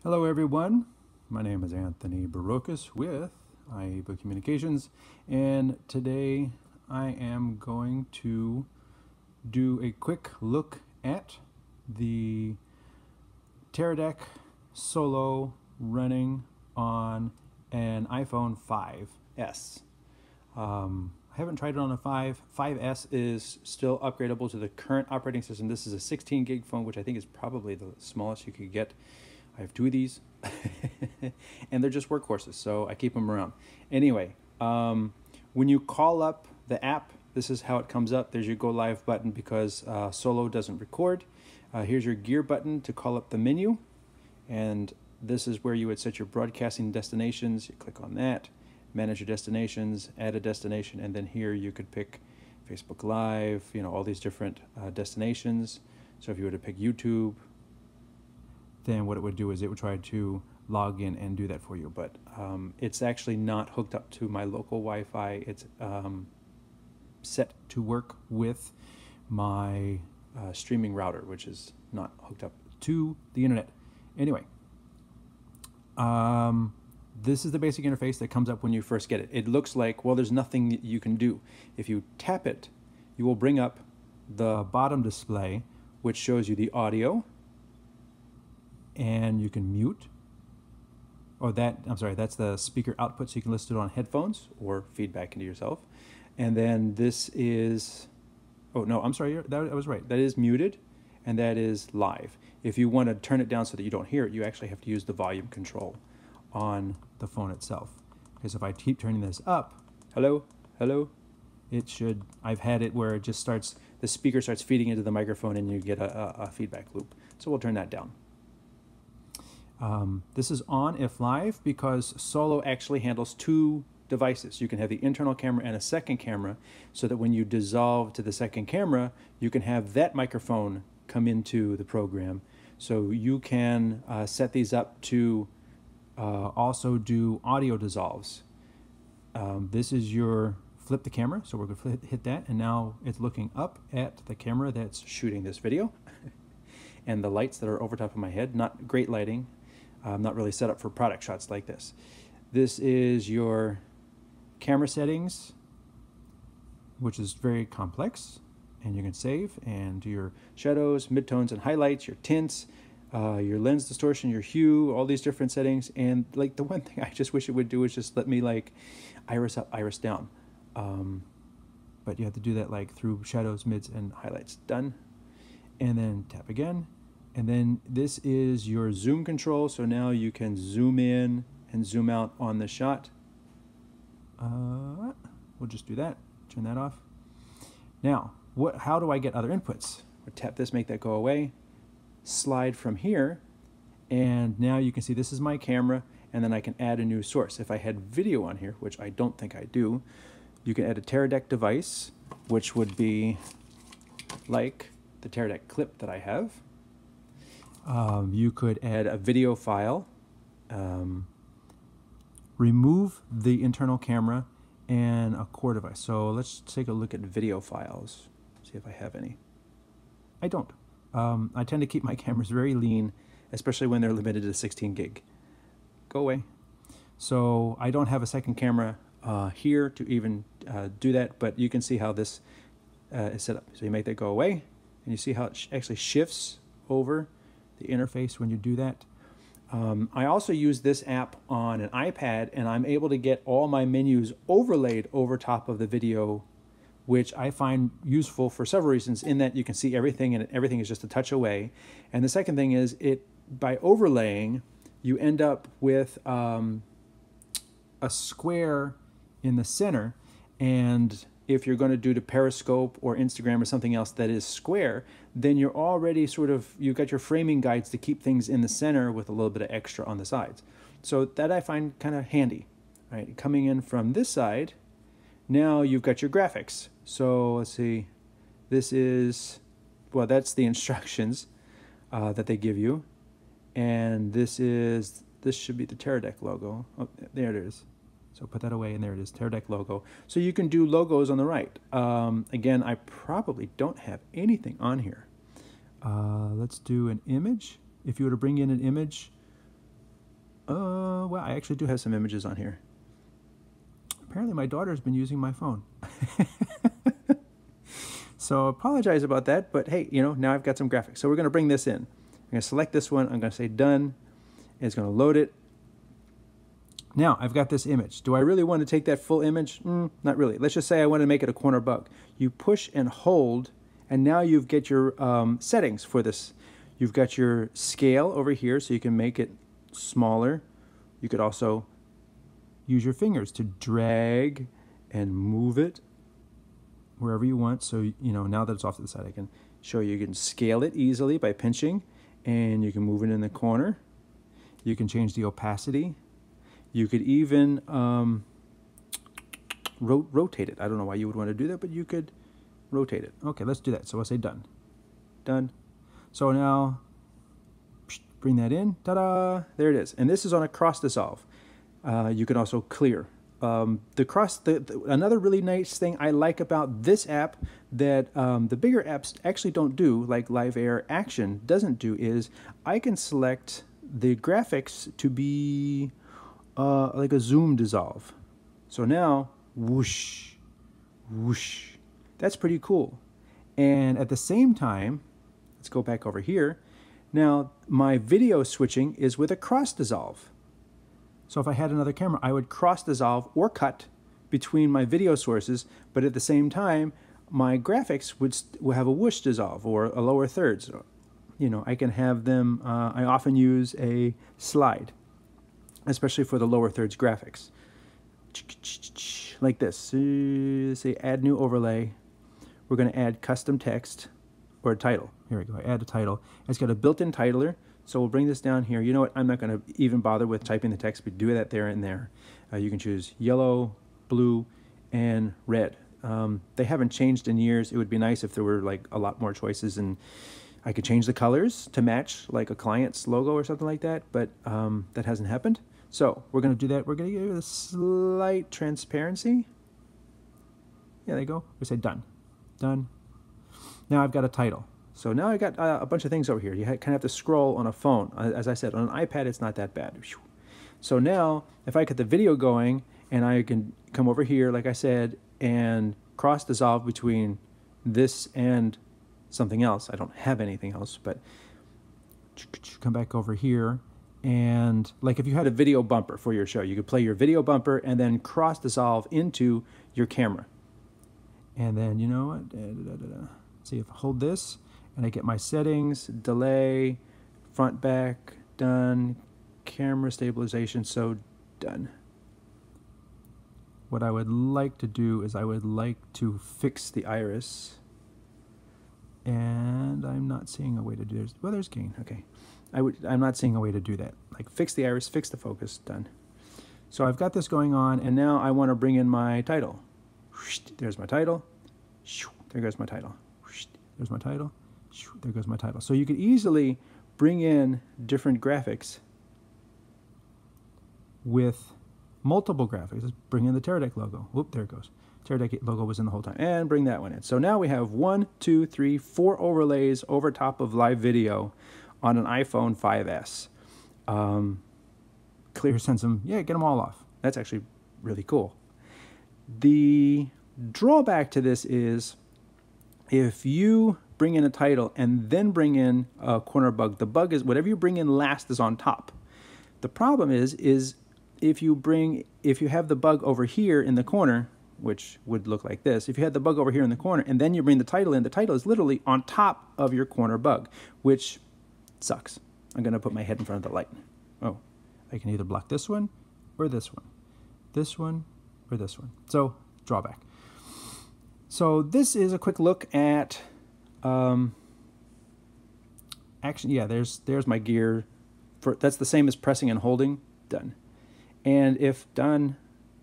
Hello everyone, my name is Anthony Barocas with IABA Communications, and today I am going to do a quick look at the Teradek Solo running on an iPhone 5S. I haven't tried it on a 5S is still upgradable to the current operating system. This is a 16 gig phone, which I think is probably the smallest you could get. I have two of these, and they're just workhorses, so I keep them around. Anyway, when you call up the app, this is how it comes up. There's your Go Live button because Solo doesn't record. Here's your gear button to call up the menu, and this is where you would set your broadcasting destinations. You click on that, manage your destinations, add a destination, and then here you could pick Facebook Live, all these different destinations. So if you were to pick YouTube, then what it would do is it would try to log in and do that for you. But it's actually not hooked up to my local Wi-Fi. It's set to work with my streaming router, which is not hooked up to the internet. Anyway, this is the basic interface that comes up when you first get it. It looks like, well, there's nothing you can do. If you tap it, you will bring up the bottom display, which shows you the audio, and you can mute, that's the speaker output, so you can listen to it on headphones or feedback into yourself. And then this is, I was right, that is muted, and that is live. If you want to turn it down so that you don't hear it, you actually have to use the volume control on the phone itself. Because if I keep turning this up, hello, I've had it where it just starts, the speaker starts feeding into the microphone and you get a feedback loop. So we'll turn that down. This is on if live because Solo actually handles two devices. You can have the internal camera and a second camera, so that when you dissolve to the second camera, you can have that microphone come into the program. So you can set these up to also do audio dissolves. This is your flip the camera, so we're going to hit that, and now it's looking up at the camera that's shooting this video. And the lights that are over top of my head, not great lighting. Not really set up for product shots like this. This is your camera settings, which is very complex, and you can save and do your shadows, midtones, and highlights, your tints, your lens distortion, your hue, all these different settings. And like the one thing I just wish it would do is just let me like iris up, iris down. But you have to do that like through shadows, mids, and highlights. Done. And then tap again. And then this is your zoom control, so now you can zoom in and zoom out on the shot. We'll just do that, turn that off. Now, how do I get other inputs? I'll tap this, make that go away, slide from here, and now you can see this is my camera, and then I can add a new source. If I had video on here, which I don't think I do, you can add a Teradek device, which would be like the Teradek clip that I have. You could add a video file, remove the internal camera, and a core device. So let's take a look at video files, see if I have any. I don't. I tend to keep my cameras very lean, especially when they're limited to 16 gig. Go away. So I don't have a second camera here to even do that, but you can see how this is set up. So you make that go away, and you see how it actually shifts over the interface when you do that. I also use this app on an iPad, and I'm able to get all my menus overlaid over top of the video, which I find useful for several reasons, in that you can see everything and everything is just a touch away. And the second thing is, by overlaying, you end up with a square in the center, and if you're going to do the Periscope or Instagram or something else that is square, then you're already you've got your framing guides to keep things in the center with a little bit of extra on the sides. So that I find kind of handy. Right, coming in from this side, now you've got your graphics. So let's see, this is, well, that's the instructions that they give you. And this should be the Teradek logo. Oh, there it is. So put that away, and there it is, Teradek logo. So you can do logos on the right. Again, I probably don't have anything on here. Let's do an image. If you were to bring in an image, Well, I actually do have some images on here. Apparently my daughter's been using my phone. So apologize about that, but hey, you know, now I've got some graphics. So we're going to bring this in. I'm going to select this one. I'm going to say done. It's going to load it. Now I've got this image. Do I really want to take that full image? Not really. Let's just say I want to make it a corner bug. You push and hold, and now you get your settings for this. You've got your scale over here, so you can make it smaller. You could also use your fingers to drag and move it wherever you want. So, you know, now that it's off to the side, I can show you. You can scale it easily by pinching, and you can move it in the corner. You can change the opacity. You could even rotate it. I don't know why you would want to do that, but you could rotate it. Okay, let's do that. So I'll say done. Done. So now, bring that in. Ta-da! There it is. And this is on a cross dissolve. You can also clear. Another really nice thing I like about this app that the bigger apps actually don't do, like Live Air Action doesn't do, is I can select the graphics to be like a zoom dissolve. So now, whoosh, whoosh. That's pretty cool. And at the same time, let's go back over here. Now, my video switching is with a cross dissolve. So if I had another camera, I would cross dissolve or cut between my video sources, but at the same time, my graphics would have a whoosh dissolve or a lower thirds. So, you know, I can have them, I often use a slide, especially for the lower thirds graphics. Like this. Say add new overlay. We're going to add custom text or a title. Here we go. Add a title. It's got a built-in titler. So we'll bring this down here. You know what? I'm not going to even bother with typing the text, but do that there and there. You can choose yellow, blue, and red. They haven't changed in years. It would be nice if there were like a lot more choices, and I could change the colors to match like a client's logo or something like that, but that hasn't happened. So we're going to do that. We're going to give it a slight transparency. Yeah, there you go. We say done. Done. Now I've got a title. So now I got a bunch of things over here. You kind of have to scroll on a phone. As I said, on an iPad, it's not that bad. So now, if I get the video going, and I can come over here, like I said, and cross dissolve between this and something else. I don't have anything else, but come back over here. And like if you had a video bumper for your show, you could play your video bumper and then cross dissolve into your camera. And then, you know what? See if I hold this, and I get my settings, delay, front, back, done, camera stabilization, so done. What I would like to do is I would like to fix the iris, and I'm not seeing a way to do this. Well, there's gain, okay. I'm not seeing a way to do that. Like fix the iris, fix the focus, done. So I've got this going on, and now I want to bring in my title. There's my title. There goes my title. There's my title. There goes my title. So you could easily bring in different graphics with multiple graphics. Let's bring in the Teradek logo. Whoop, there it goes. Teradek logo was in the whole time. And bring that one in. So now we have 1, 2, 3, 4 overlays over top of live video on an iPhone 5S. Clear, send them. Yeah, get them all off. That's actually really cool. The drawback to this is if you bring in a title and then bring in a corner bug, the bug is whatever you bring in last is on top. The problem is if you have the bug over here in the corner, which would look like this, if you had the bug over here in the corner and then you bring the title in, the title is literally on top of your corner bug, which sucks. I'm going to put my head in front of the light. Oh, I can either block this one or this one, this one or this one. So drawback. So this is a quick look at action. Yeah, there's my gear. That's the same as pressing and holding. Done. And if done,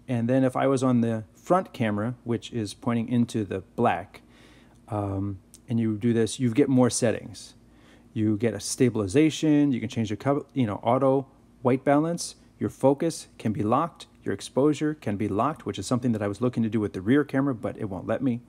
and then if I was on the front camera, which is pointing into the black, and you do this, you get more settings. You get a stabilization. You can change your cover, auto white balance. Your focus can be locked. Your exposure can be locked, which is something that I was looking to do with the rear camera, but it won't let me.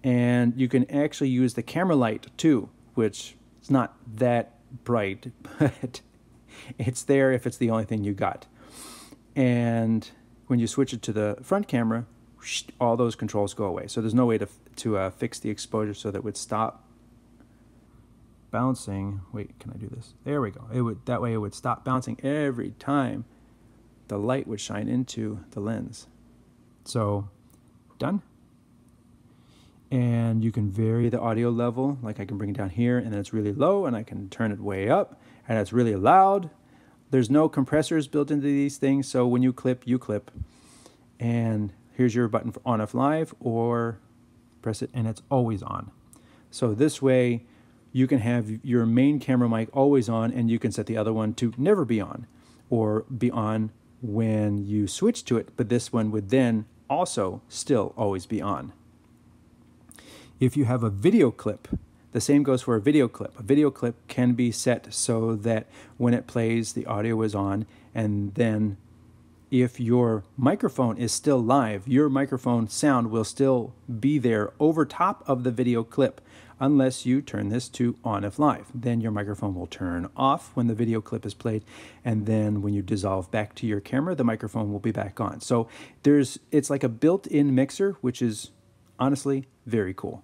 And you can actually use the camera light too, which is not that bright, but It's there if it's the only thing you got. And when you switch it to the front camera, all those controls go away. So there's no way to fix the exposure so that it would stop bouncing. Wait, can I do this? There we go. That way it would stop bouncing every time the light would shine into the lens. So done. And you can vary the audio level. Like I can bring it down here and then it's really low, and I can turn it way up and it's really loud. There's no compressors built into these things, so when you clip, you clip. And here's your button for on off live, or press it and it's always on. So this way you can have your main camera mic always on, and you can set the other one to never be on, or be on when you switch to it, but this one would then also still always be on. If you have a video clip, the same goes for a video clip. A video clip can be set so that when it plays, the audio is on, and then if your microphone is still live, your microphone sound will still be there over top of the video clip unless you turn this to on if live. Then your microphone will turn off when the video clip is played, and then when you dissolve back to your camera, the microphone will be back on. So it's like a built-in mixer, which is honestly very cool.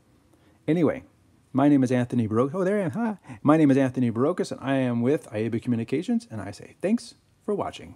Anyway, my name is Anthony Barocas. Oh, there I am. Hi. My name is Anthony Barocas, and I am with IABA Communications, and I say thanks for watching.